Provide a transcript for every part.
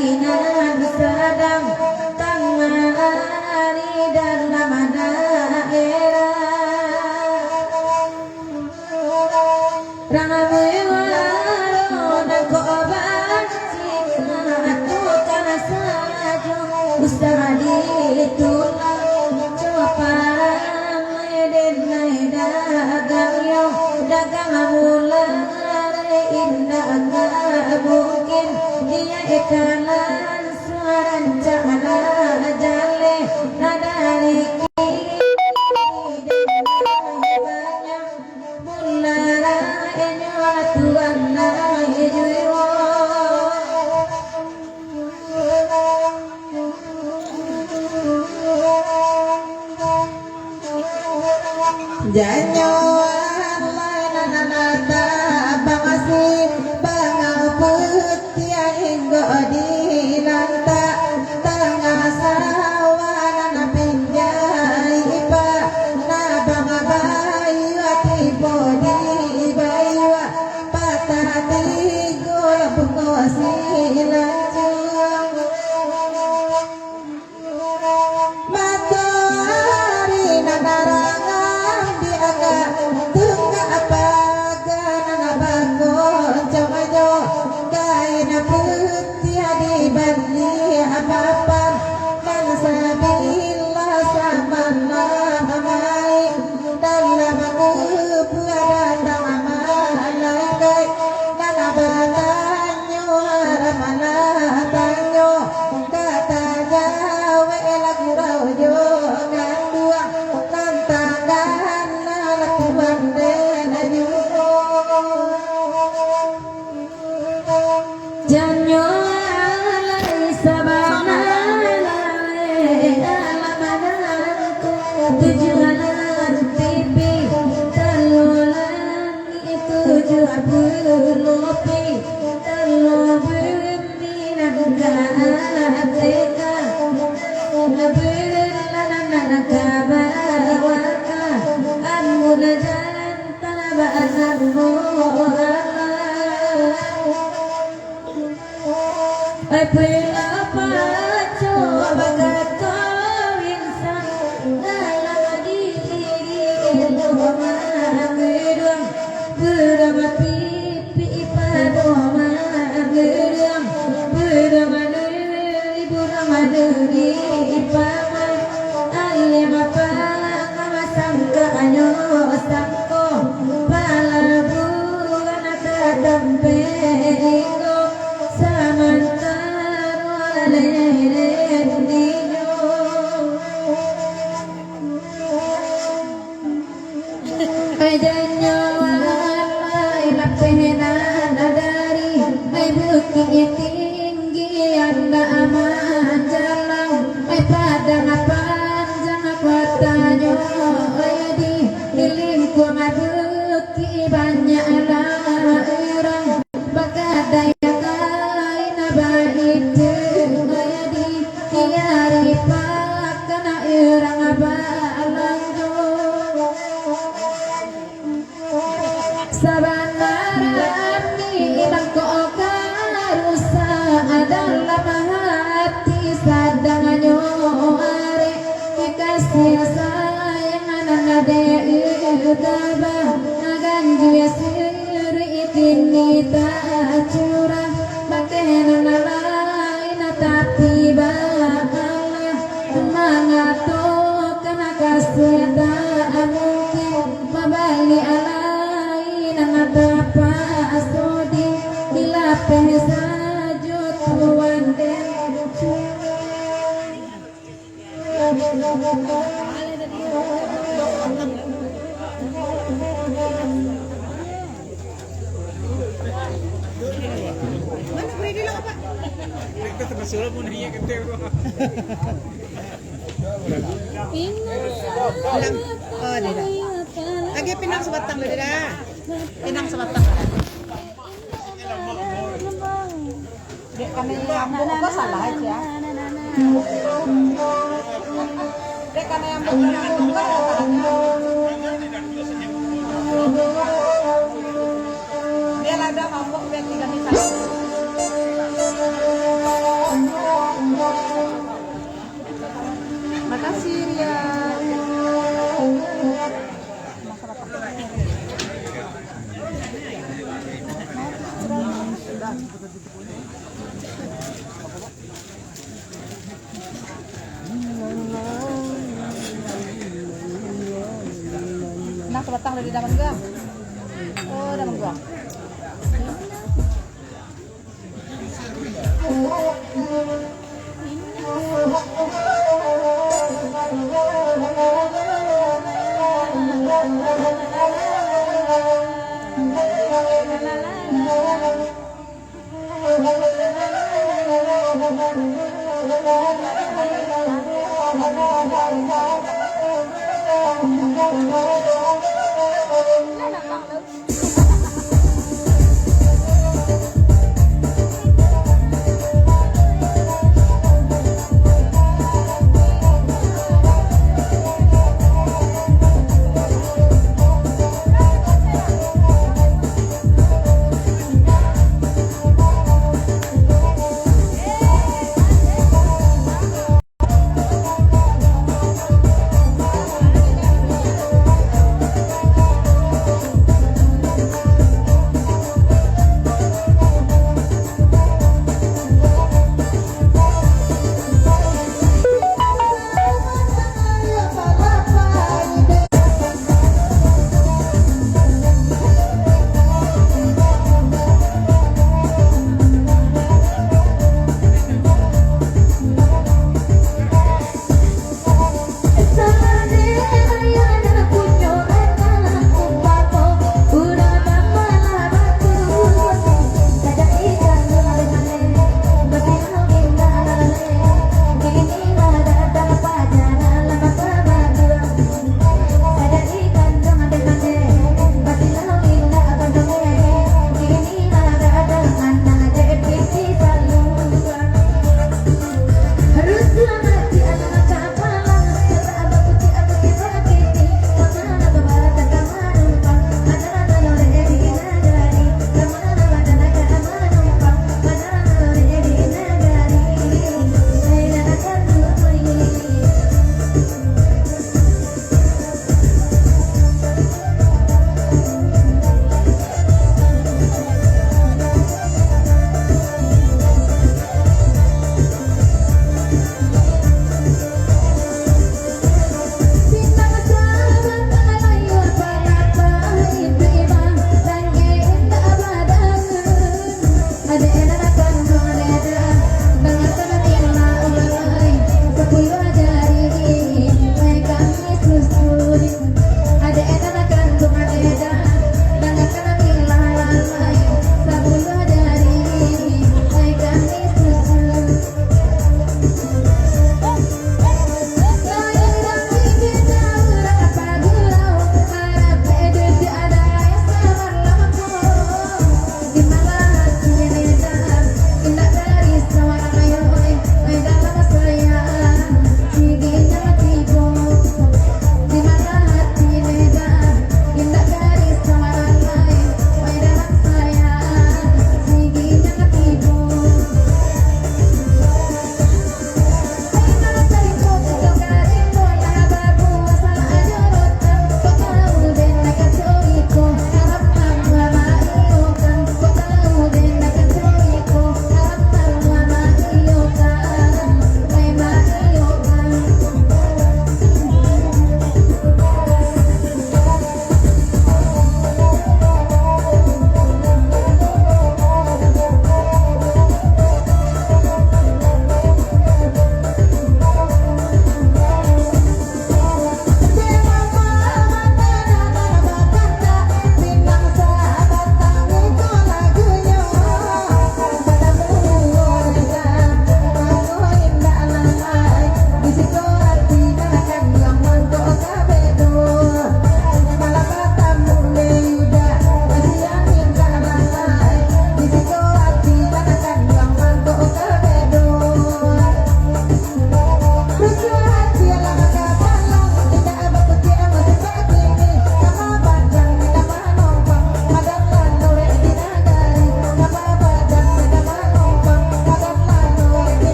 kelainan sedang tangari dalam daerah Rangabuiwaro koban jika tukang saja Ustadi tulang coparang denai dagang yo dagang mulai indah mungkin dia ekalan suara cakala jale nadari janyo nata bangasin bangang putih hingga di lanta tengah sawah nana pinjai ipa na banga bayu ati bodi bayu patah tigo bungosi lancung matahari nanarangan diaga tungga apa gana bangun cobajo kain putih di bandi apa-apa bangsa bila sama namai dalam kubu ada malaikat nana batanyo haramana tanyo kata jawa lagu rojo ngandua tantangan lagu banden ajuko janyo alai sabana alamananku tujuan pipi telulang itu berlopi telu berminang kaateka berlanan kabawaka anguna jantan ba'azarmu Apela paco bagato insan dalam diri doma gedung berama pipi padoma gedung berama dari berama dari paman ayam apa kamasangka anyo sangko palabu anak tempeiko samanta Ajanyo alai lapena nadari ai bukti tinggi anda aman jalan ai padang panjang kotanyo ai di lingku bukti banyak orang bagadai kain baik tiari pakana irang abalanjo sabanarani bangko karusa adalah hati sadanganyo are kasih sayang anak deba naganju siri itini tak curang bakenan lain tapi bakalah mangato kena kasih tak mungkin mabali alai nang apa asodi dilapeh sajut tuan den mana beri lah Pak? Kita termasuk pun dia kete bro. Oh, tidak. Lagi pinang sebatang tidak. Pinang sebatang. Dek kami yang buka salah aja. Dek kami yang buka dia ada mabuk biar 3 misal. Nah, sebatang dari daman gua. Oh, daman gua.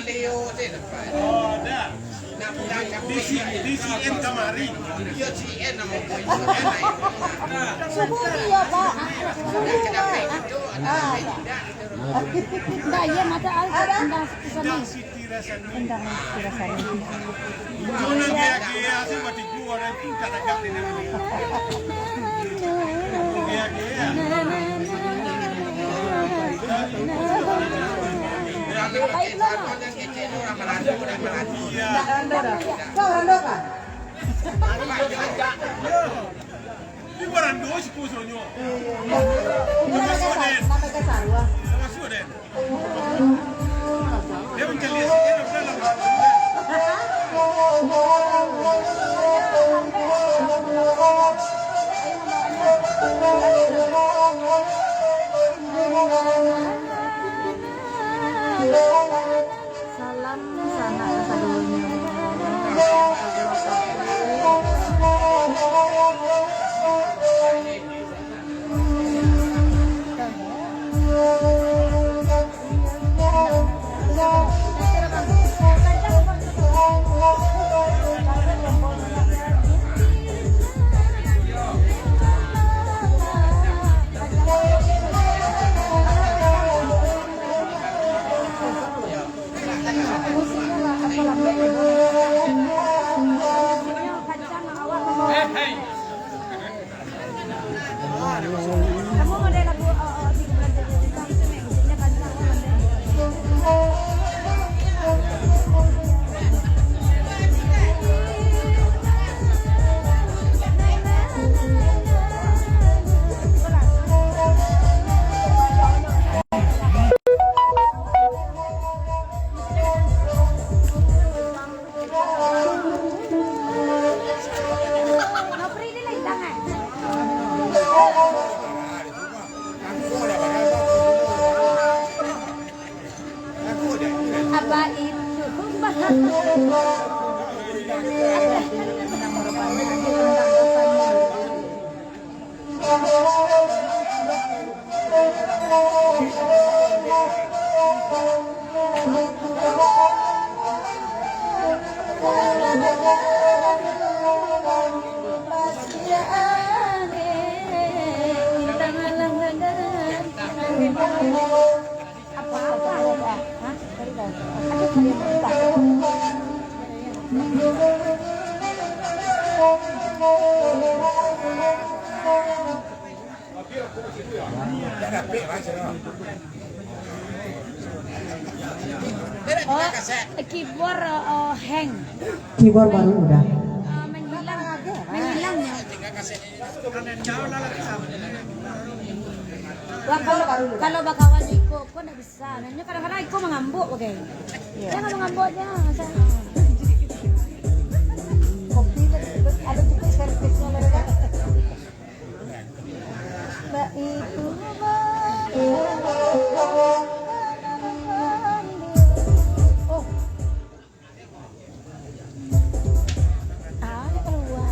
Leo deh depan. Oh, ada. DCN kamari. Dia CN nama boy. Subuh dia, Pak. Subuh, Pak. Enggak, iya mata al tendang sana. Siti rasanya. Tendang rasanya. Mana gaya-gaya sih mati gua dan itu kadang-kadang di dalam. Gaya-gaya. Baik lah. Kau rando kan? Ini barang dua sih kusonyo. Nama kasarwa. Sama sudah. Dia mencari sih dia udah lama. Salam sana kadonya. Kamu model lagu di bulan Januari itu nih, musiknya kancang apa itu? Keyboard hang. Keyboard baru udah. Menghilang ya. Wah, kalau bakawan Iko, kok nggak bisa. Nanya kadang-kadang Iko mengambuk, oke? Dia nggak mengambuk aja. Kopi ada juga servisnya mereka. Mbak itu oh, ada keluar.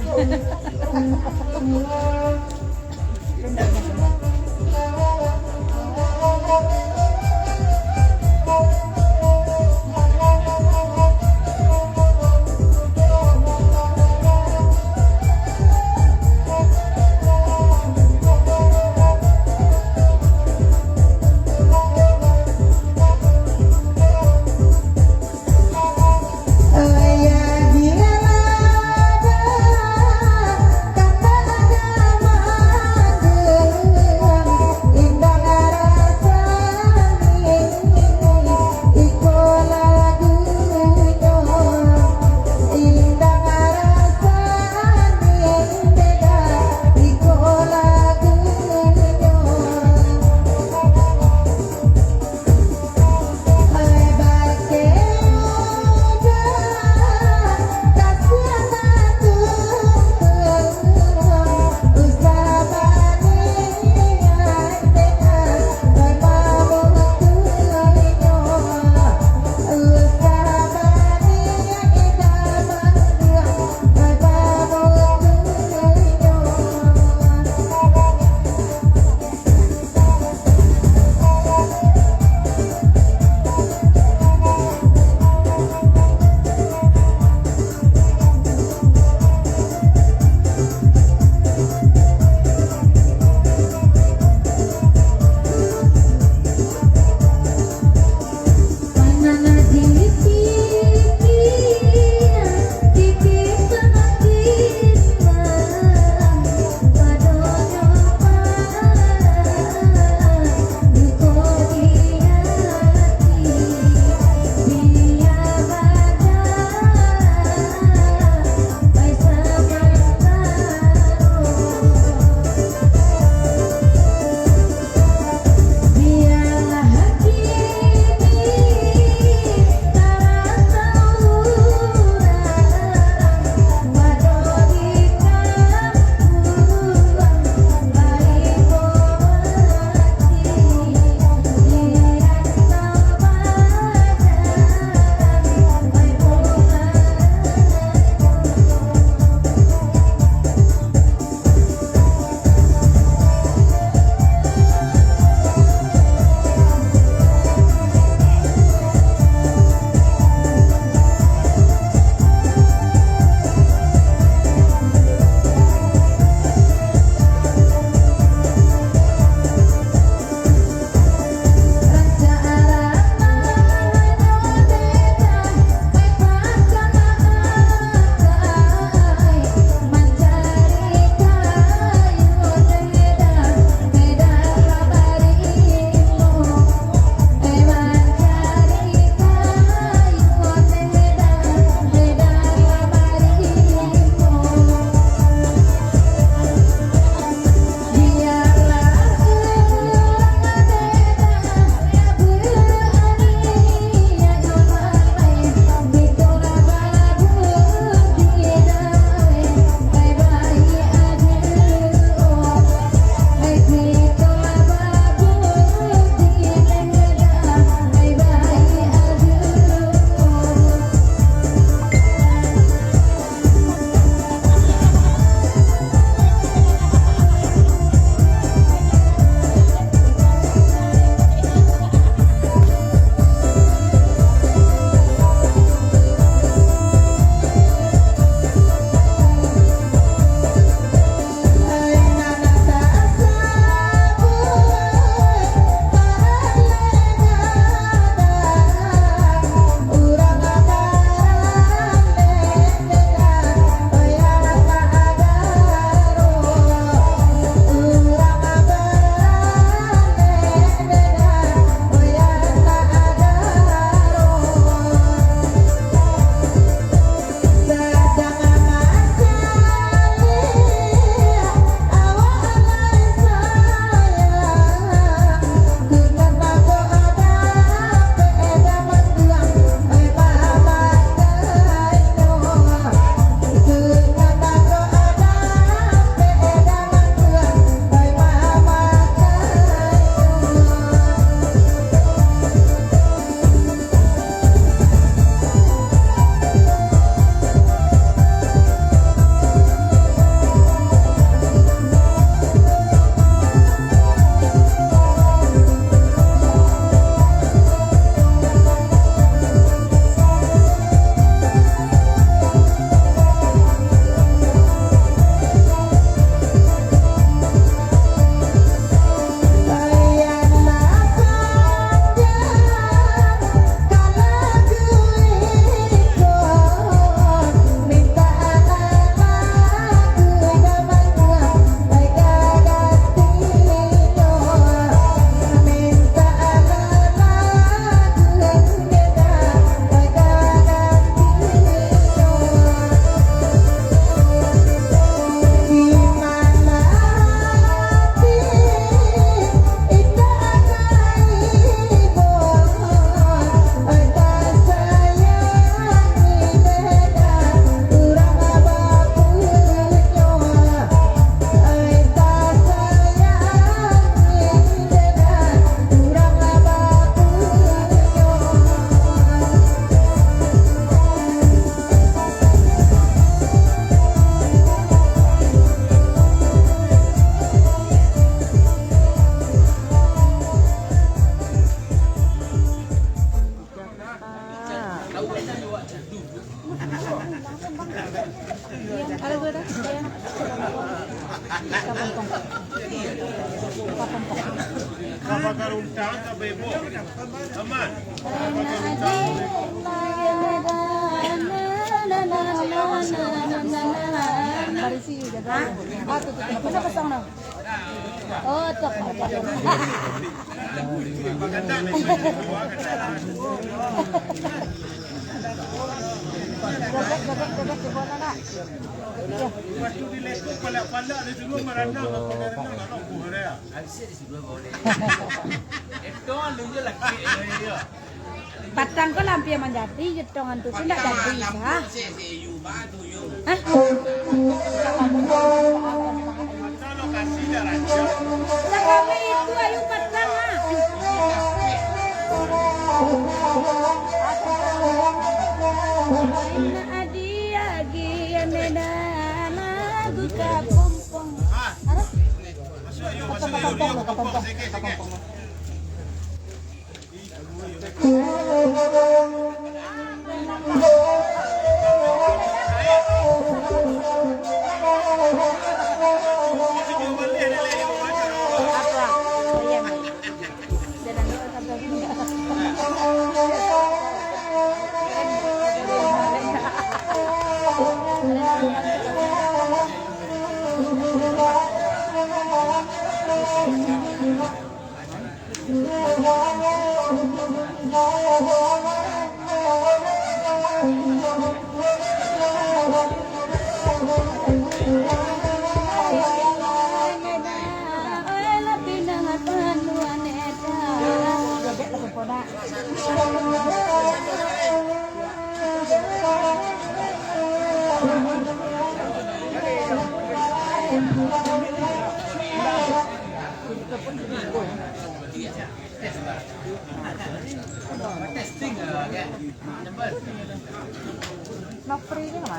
Ada gue dah. Apa karuntang tak bebo? Aman. Parisi juga kan? Ah, tuh. Masa pasang no? Oh, tuh. Maganda ni dua Gagak di bola nak. Waktu di lekuk pala-pala ni semua merandang apa merandang nak buh dia. Batang ko lampi man jadi, jutongan tu tidak jadi sah. Hah? Kalau kasih dah raja. Sekali itu ayu batang ah. Inna adia gia medana buka pompong. Ada? Masuk yuk kampung sikit. Nó free chứ mà.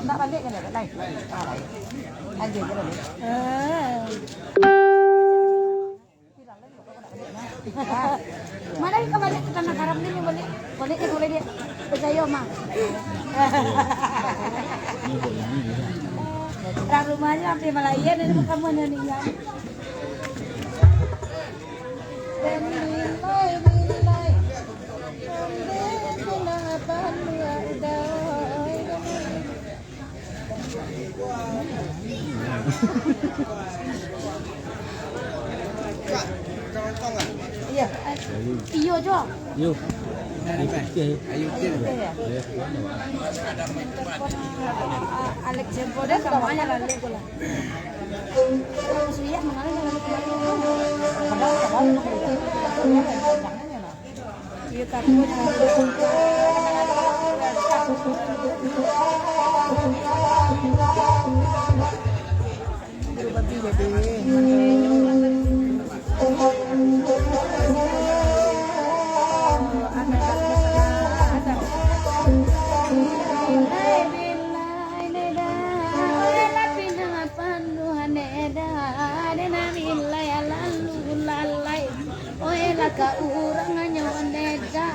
Đã balik cái này ở đây. Anh về cái này. Mana ka balik ka nakarap din yung balik ka ulit dia. Percaya mah. Orang rumahnya sampai Malayan ini kamu nyanyian. Iya. Iyo jo. Yo. Alex Jempol dia semuanya lalu pula. Suya mengalir lalu iya takut berubah ka urang nga waneda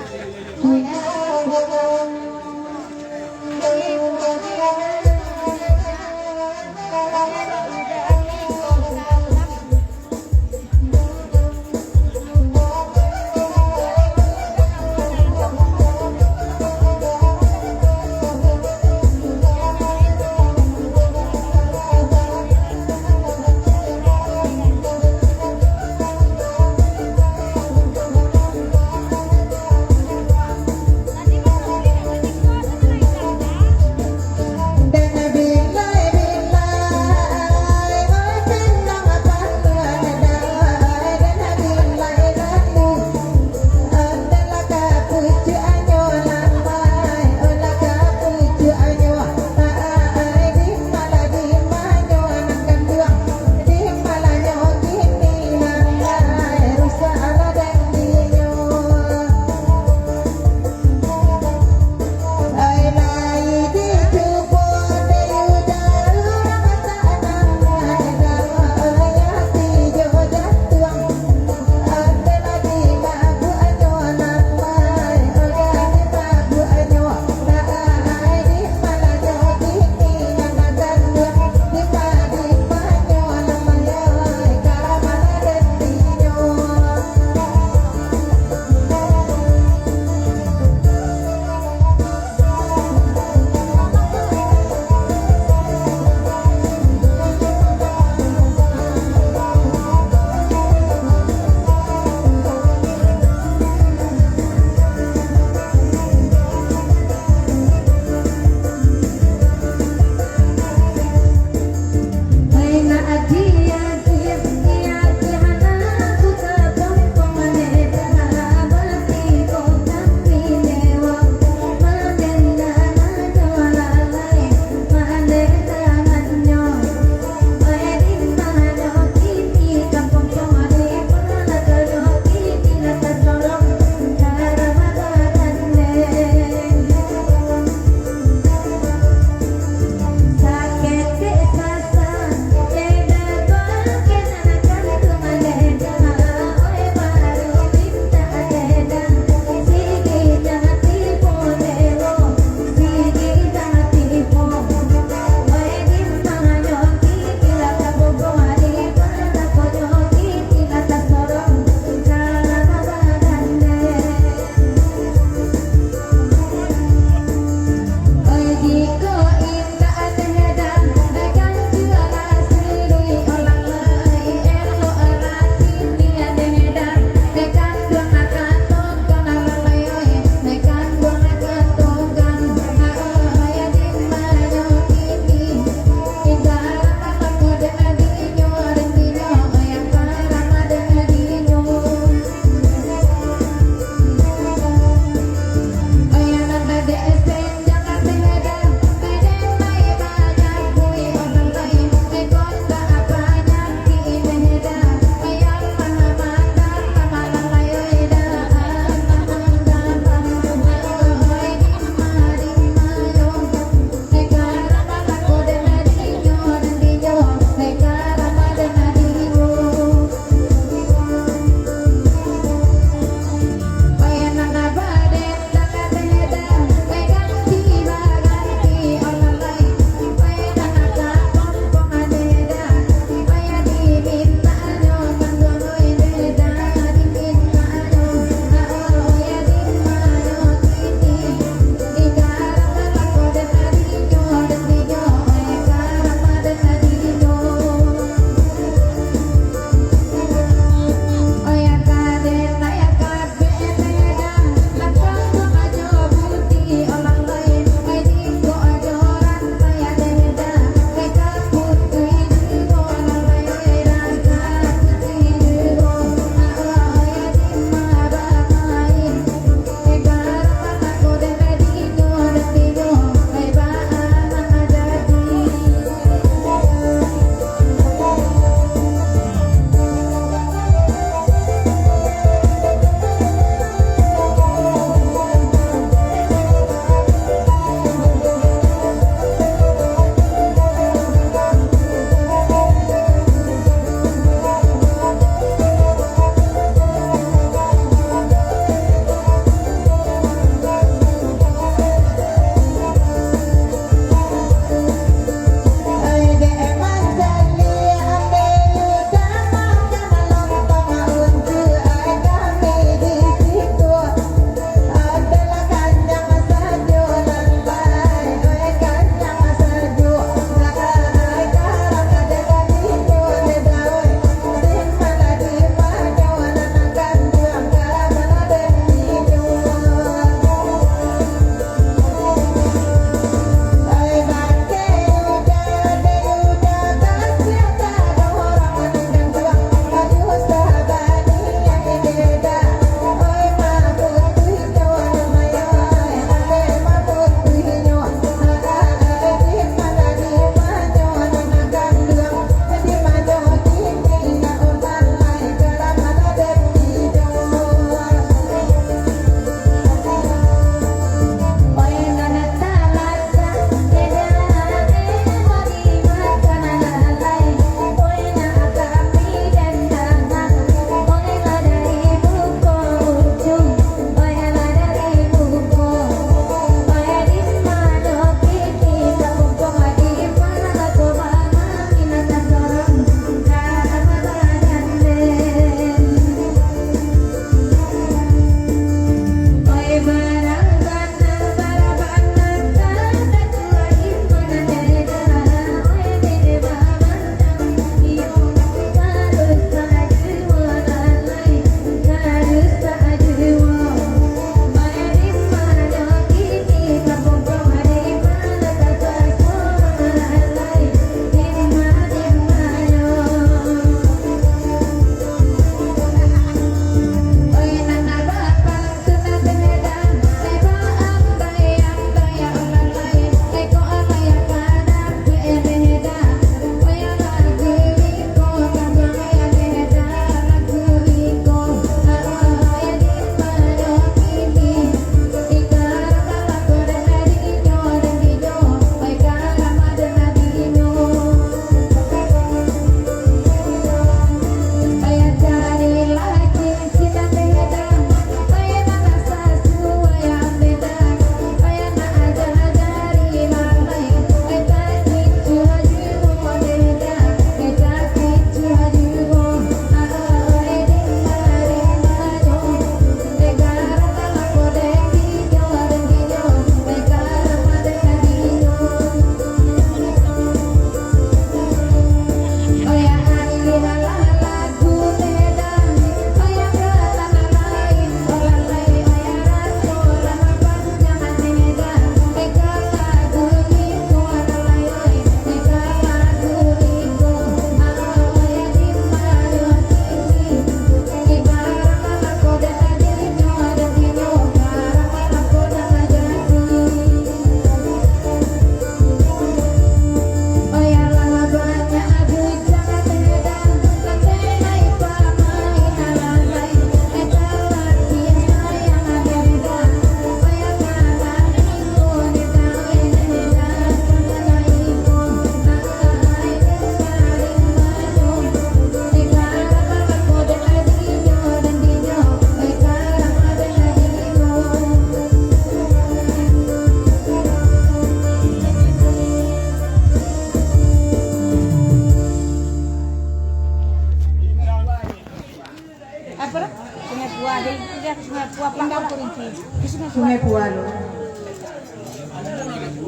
Pualo.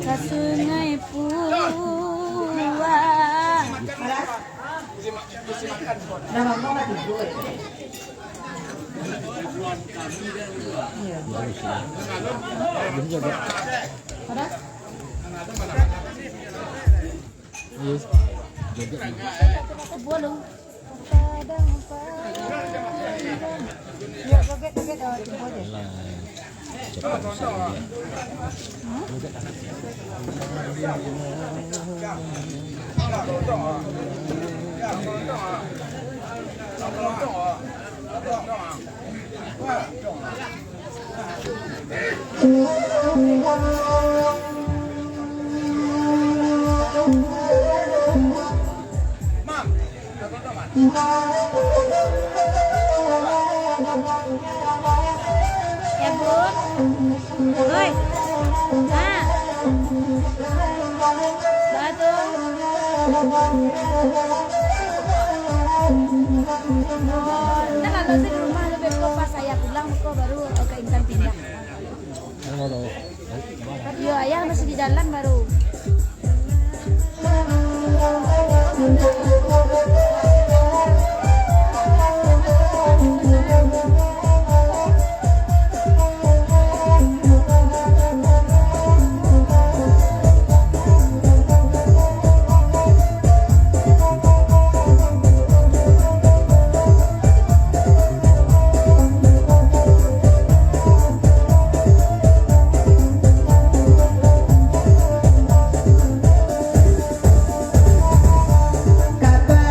Ke sungai Pua. Nama mo matigoy. Ada? Bolong. Ya, kaget-kaget oh, ya bun, oi, batu, nah kalau di rumah lebih kok pas saya pulang kok baru ke Intan pindah. Yo ayah masih di jalan baru. Kata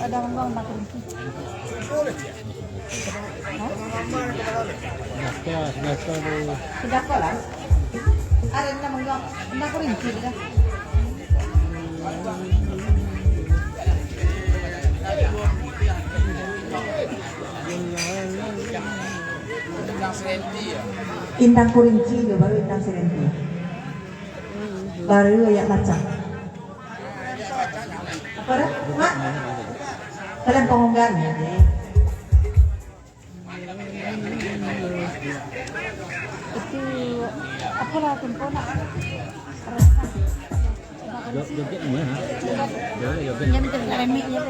ada mangga nak kelinci. Sudah kok lah. Ada nak mangga nak kelinci dah. Yang serenti ya. Indang kurinci itu baru indang serenti. Baru ya kacang. Apa dah? Mak? Kalian pengonggan ya? Itu apa lah tempo nak? Joget ni ha. Joget. Yang penting remik je.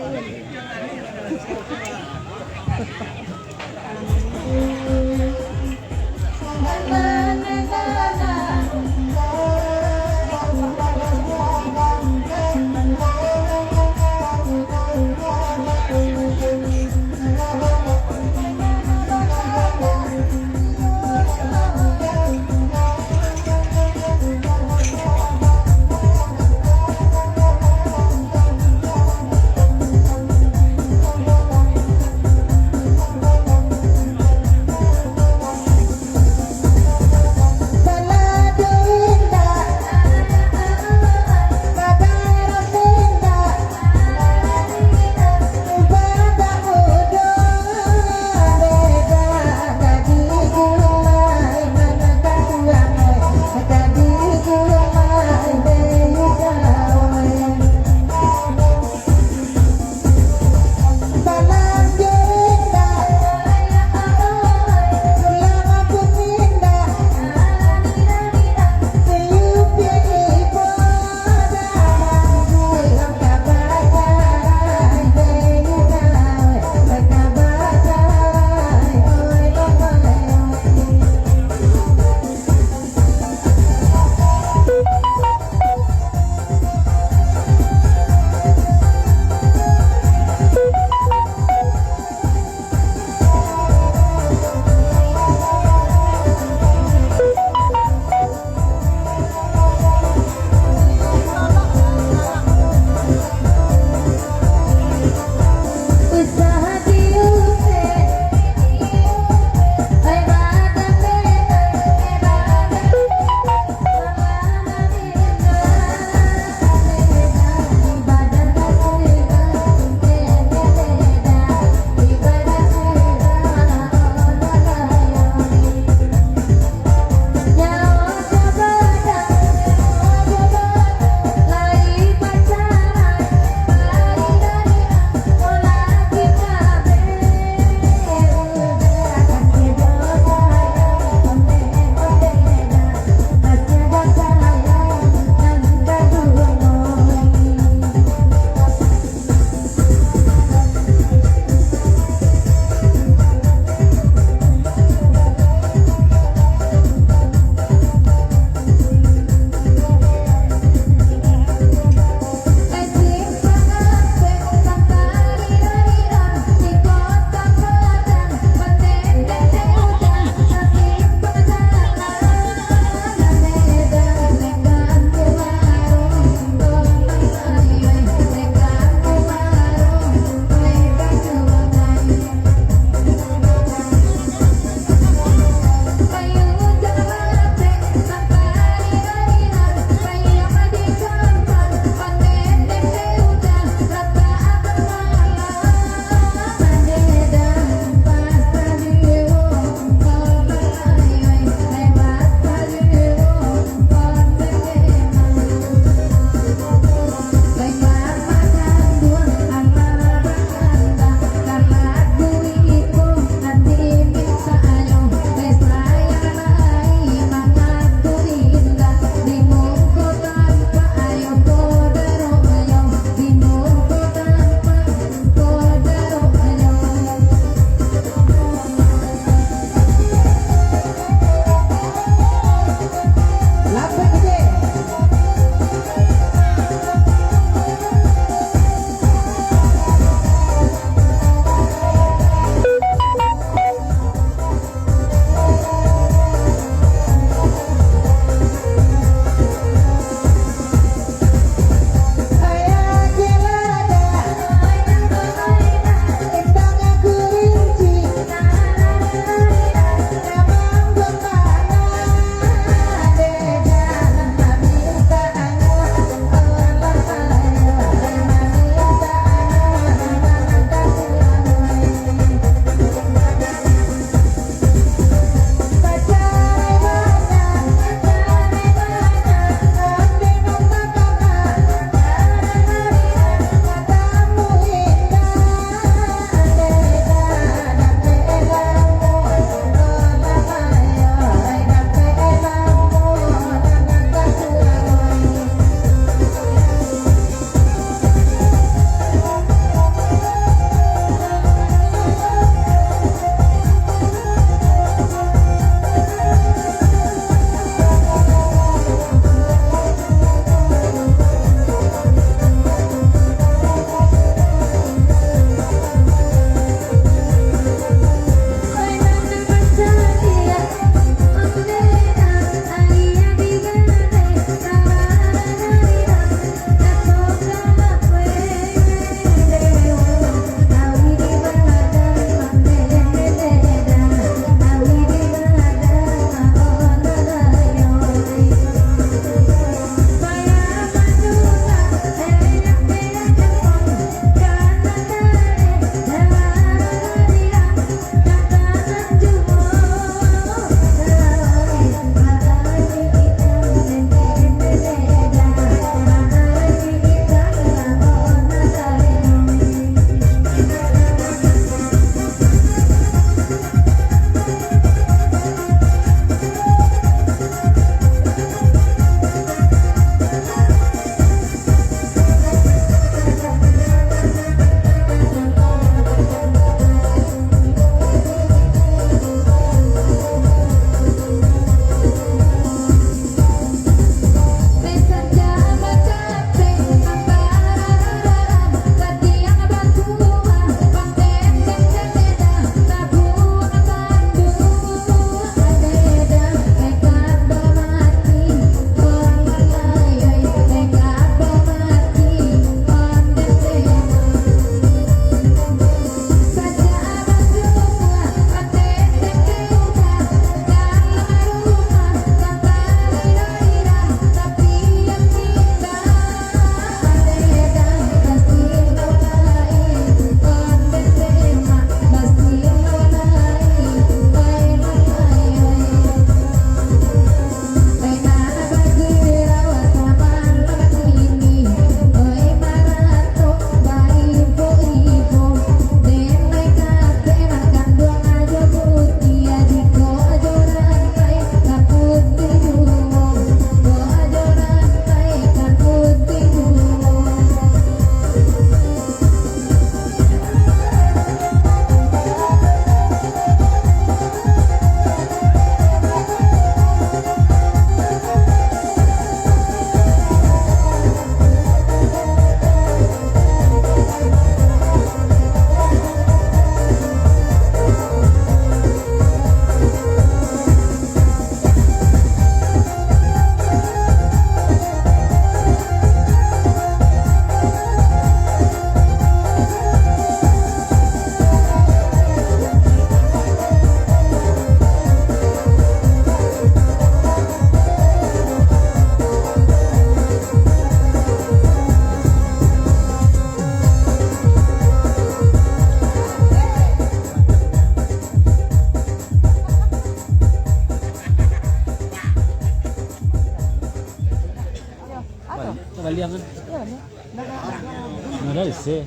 Ada C.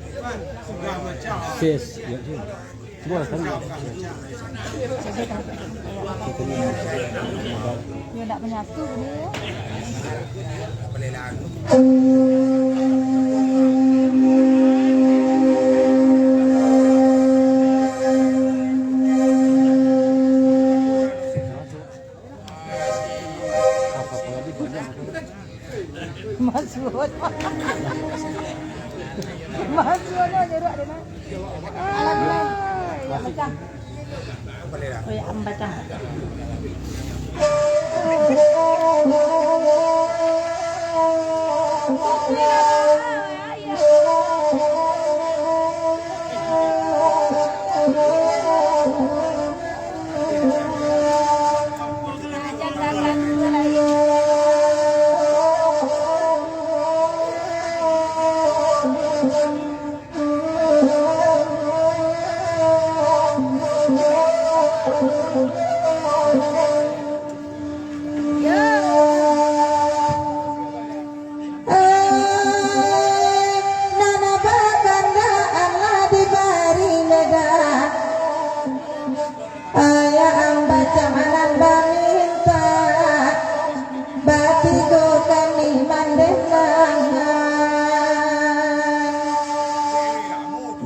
C. Ya, C. Coba kan. Ya enggak menyatu ini ya. Mas Won. Mas Won nyeruk deh nak. Ya baca. Oh ya baca.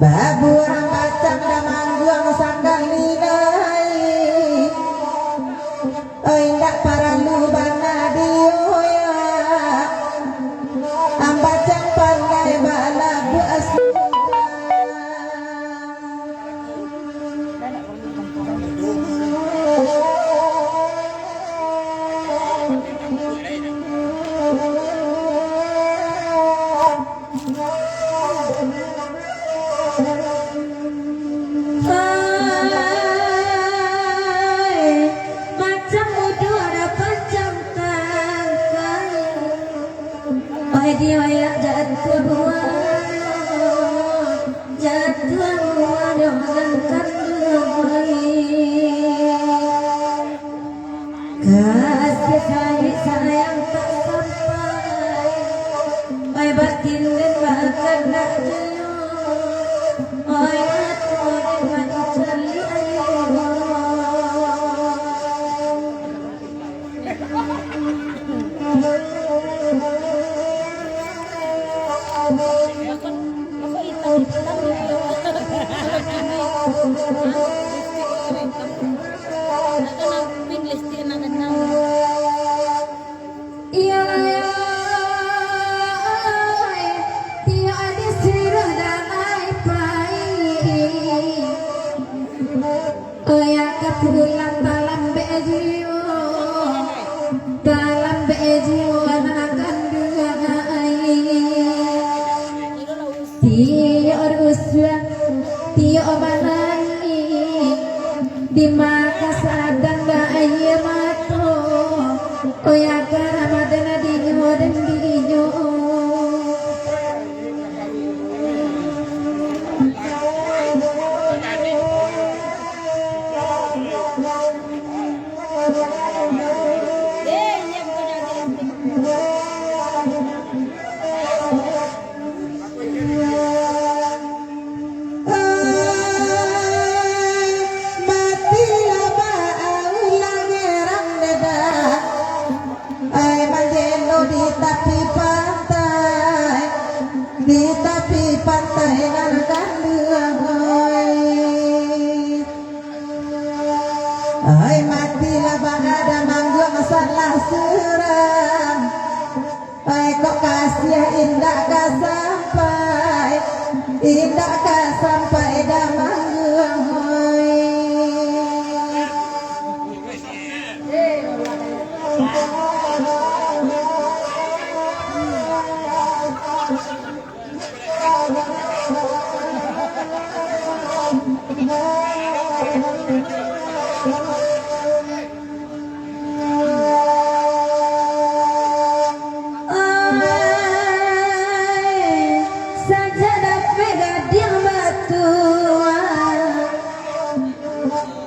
Babu orang bacang damang buang sanggang ninai indak para lubana dioya ambacang pandai bala buas kasih sayang tak sampai oi batin dan bahkan tak jauh oi aku dengan cari di Makassar dan Daya Mato oh ya karamadana di nyo dan di nyo di tepi pantai narakan hai matilah bagada manggung salah seram hai kok kasih indah ka sampai dah manggung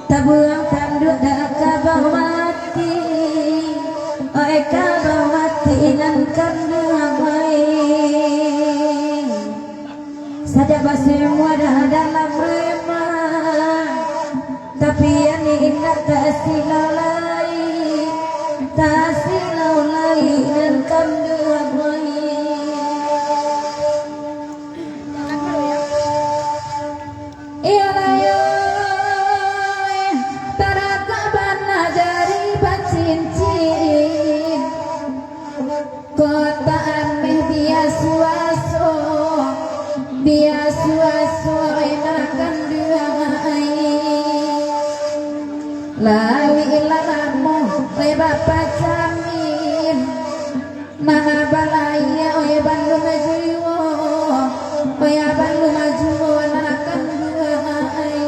tabuang tanduk dah kabau mati oi kabau mati nan kandung saja semua dalam remah, tapi yang indah tak silau lain dan kandung kota ameh biasa enakan duai lawi ilaramu bapak jamin nah balaya oye bandu majuwo oye bandu majuwo enakan duai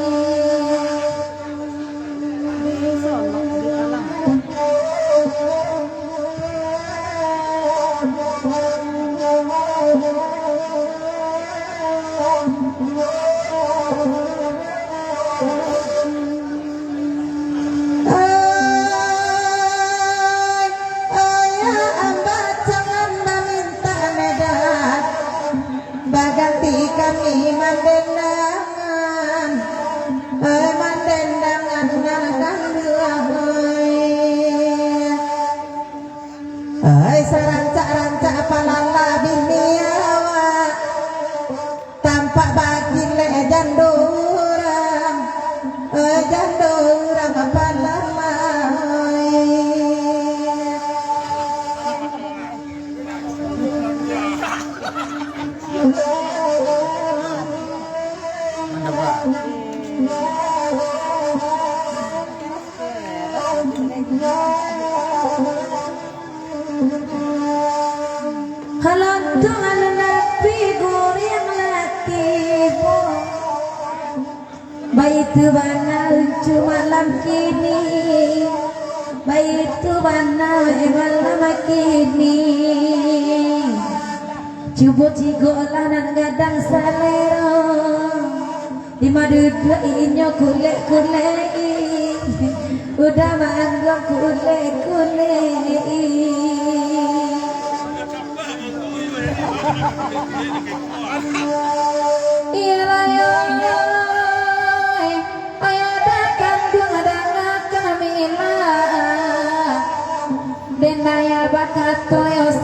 kami mandendangan nanakan duai sarancak palala biniawa tampak bagi le jandurang palala Halantungan nabi goreng latifu baitu banal malam kini baitu banal malam kini cubo cigolan gadang salero di madu inyo kulek udah manggong kulek iya